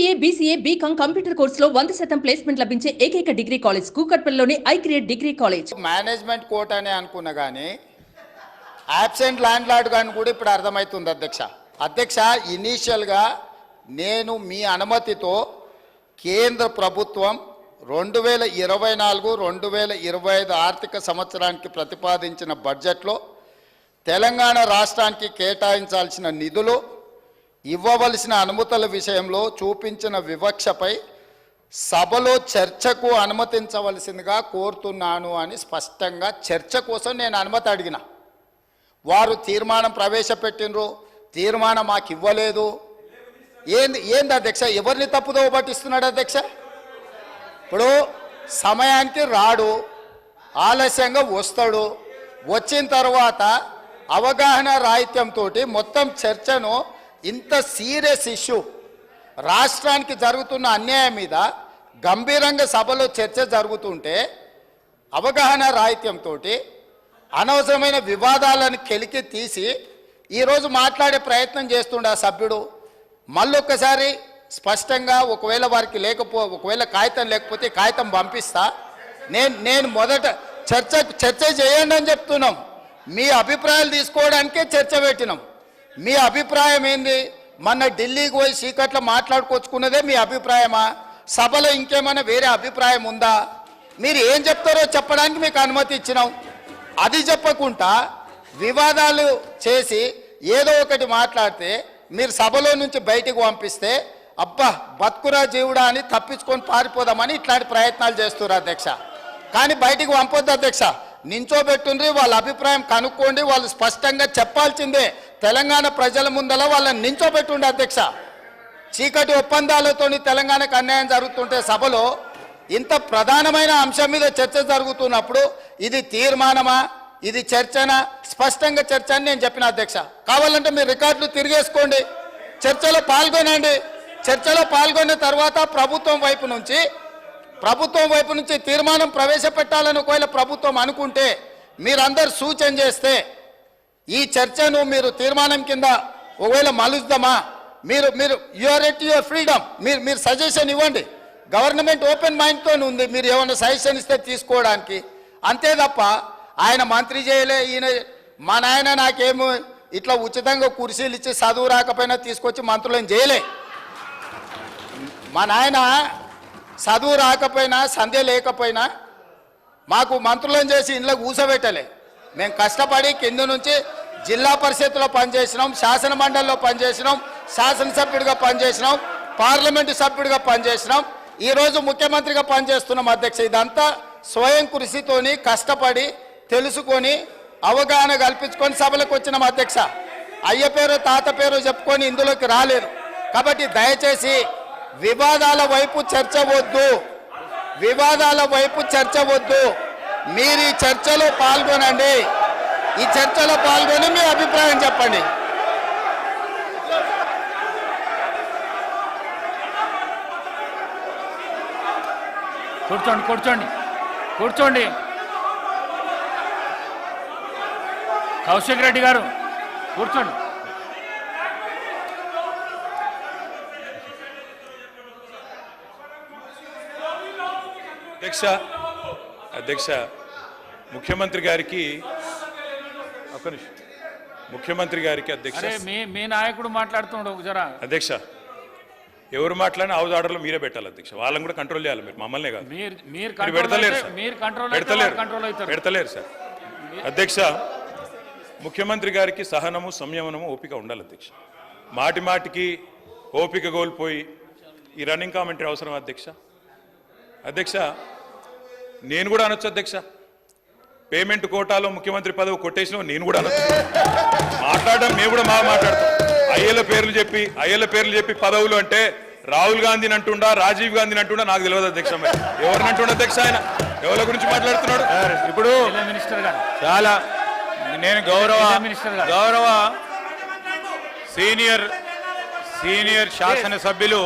MCA BCA BCom computer కోర్సులో 100% placement లభించే ఏకైక డిగ్రీ కాలేజ్ కూకట్పల్లిలోని iCreate degree college. Management quota అనే అనుకున్నా కానీ యాబ్సెంట్ ల్యాండ్ లార్డ్ కానీ కూడా ఇప్పుడు అర్థమవుతుంది అధ్యక్ష. ఇనీషియల్గా నేను మీ అనుమతితో కేంద్ర ప్రభుత్వం 2024-2025 ఆర్థిక సంవత్సరానికి ప్రతిపాదించిన బడ్జెట్లో తెలంగాణ రాష్ట్రానికి కేటాయించాల్సిన నిధులు, ఇవ్వవలసిన అనుమతుల విషయంలో చూపించిన వివక్షపై సభలో చర్చకు అనుమతించవలసిందిగా కోరుతున్నాను అని స్పష్టంగా చర్చ కోసం నేను అనుమతి అడిగిన. వారు తీర్మానం ప్రవేశపెట్టినరు, తీర్మానం మాకు ఇవ్వలేదు. ఏంది అధ్యక్ష? ఎవరిని తప్పుదోవ పట్టిస్తున్నాడు అధ్యక్ష? ఇప్పుడు సమయానికి రాడు, ఆలస్యంగా వస్తాడు, వచ్చిన తర్వాత అవగాహన రాహిత్యంతో మొత్తం చర్చను ఇంత సీరియస్ ఇష్యూ, రాష్ట్రానికి జరుగుతున్న అన్యాయం మీద గంభీరంగా సభలో చర్చ జరుగుతుంటే అవగాహన రాహిత్యంతో అనవసరమైన వివాదాలను కెలికి తీసి ఈరోజు మాట్లాడే ప్రయత్నం చేస్తుండే ఆ సభ్యుడు. మళ్ళొక్కసారి స్పష్టంగా ఒకవేళ వారికి ఒకవేళ కాగితం లేకపోతే కాగితం పంపిస్తా. నేను మొదట చర్చ చేయండి అని చెప్తున్నాం. మీ అభిప్రాయాలు తీసుకోవడానికే చర్చ పెట్టినాం. మీ అభిప్రాయం ఏంది? మొన్న ఢిల్లీకి పోయి చీకట్లో మాట్లాడుకొచ్చుకున్నదే మీ అభిప్రాయమా? సభలో ఇంకేమైనా వేరే అభిప్రాయం ఉందా? మీరు ఏం చెప్తారో చెప్పడానికి మీకు అనుమతి ఇచ్చినాం. అది చెప్పకుండా వివాదాలు చేసి ఏదో ఒకటి మాట్లాడితే మీరు సభలో నుంచి బయటికి పంపిస్తే అబ్బా బతుకురా జీవుడా అని తప్పించుకొని పారిపోదామని ఇట్లాంటి ప్రయత్నాలు చేస్తున్నారు అధ్యక్ష. కానీ బయటికి పంపొద్దు అధ్యక్ష. నించోబెట్టుండ్రి, వాళ్ళ అభిప్రాయం కనుక్కోండి. వాళ్ళు స్పష్టంగా చెప్పాల్సిందే. తెలంగాణ ప్రజల ముందల వాళ్ళని నించోబెట్టుండే అధ్యక్ష. చీకటి ఒప్పందాలతోని తెలంగాణకు అన్యాయం జరుగుతుంటే సభలో ఇంత ప్రధానమైన అంశం మీద చర్చ జరుగుతున్నప్పుడు ఇది తీర్మానమా, ఇది చర్చనా? స్పష్టంగా చర్చ అని నేను చెప్పిన అధ్యక్ష. కావాలంటే మీరు రికార్డులు తిరిగేసుకోండి, చర్చలో పాల్గొనండి. చర్చలో పాల్గొన్న తర్వాత ప్రభుత్వం వైపు నుంచి తీర్మానం ప్రవేశపెట్టాలని ఒకవేళ ప్రభుత్వం అనుకుంటే మీరందరూ సూచన చేస్తే ఈ చర్చను మీరు తీర్మానం కింద ఒకవేళ మలుద్దామా? మీరు యువర్ ఎట్ యువర్ ఫ్రీడమ్, మీరు సజెషన్ ఇవ్వండి. గవర్నమెంట్ ఓపెన్ మైండ్తో ఉంది. మీరు ఏమైనా సజెషన్ ఇస్తే తీసుకోవడానికి, అంతే తప్ప ఆయన మంత్రి చేయలే, ఈయన మా నాయన నాకేమో ఇట్లా ఉచితంగా కుర్చీలు ఇచ్చి చదువు రాకపోయినా తీసుకొచ్చి మంత్రులను చేయలే. మా నాయన చదువు రాకపోయినా సంధ్య లేకపోయినా మాకు మంత్రులను చేసి ఇంట్లో కూర్చోబెట్టలే. మేము కష్టపడి కింద నుంచి జిల్లా పరిషత్లో పనిచేసినాం, శాసన మండలిలో పనిచేసినాం, శాసనసభ్యుడిగా పనిచేసినాం, పార్లమెంటు సభ్యుడిగా పనిచేసినాం, ఈరోజు ముఖ్యమంత్రిగా పనిచేస్తున్నాం అధ్యక్ష. ఇదంతా స్వయం కృషితోని కష్టపడి తెలుసుకొని అవగాహన కల్పించుకొని సభలకు వచ్చినాం అధ్యక్ష. అయ్య పేరు తాత పేరు చెప్పుకొని ఇందులోకి రాలేదు. కాబట్టి దయచేసి వివాదాల వైపు చర్చ వద్దు. మీరు ఈ చర్చలో పాల్గొనండి. ఈ చర్చలో పాల్గొని మీ అభిప్రాయం చెప్పండి. కూర్చోండి. కౌశిక్ రెడ్డి గారు కూర్చోండి. అధ్యక్ష ముఖ్యమంత్రి గారికి అధ్యక్ష మీ నాయకుడు మాట్లాడుతుండవు జరా. అధ్యక్ష ఎవరు మాట్లాడినా హౌస్ ఆర్డర్లో మీరే పెట్టాలి అధ్యక్ష. వాళ్ళని కూడా కంట్రోల్ చేయాలి. మీరు మమ్మల్నే కాదు. పెడతలేరు సార్. అధ్యక్ష ముఖ్యమంత్రి గారికి సహనము, సంయమనము, ఓపిక ఉండాలి అధ్యక్ష. మాటికి ఓపిక కోల్పోయి ఈ రన్నింగ్ కామెంటరీ అవసరం అధ్యక్ష. నేను కూడా అనొచ్చు అధ్యక్ష. పేమెంట్ కోటాలో ముఖ్యమంత్రి పదవి కొట్టేసిన నేను కూడా అనొచ్చు. మాట్లాడడం మేము కూడా మాట్లాడతాం. అయ్యల పేర్లు చెప్పి పదవులు అంటే రాహుల్ గాంధీని అంటుండా, రాజీవ్ గాంధీని అంటుండా నాకు తెలియదు అధ్యక్ష. ఎవరిని అంటుండ అధ్యక్ష? ఆయన ఎవరి గురించి మాట్లాడుతున్నాడు? ఇప్పుడు చాలా నేను గౌరవ సీనియర్ శాసనసభ్యులు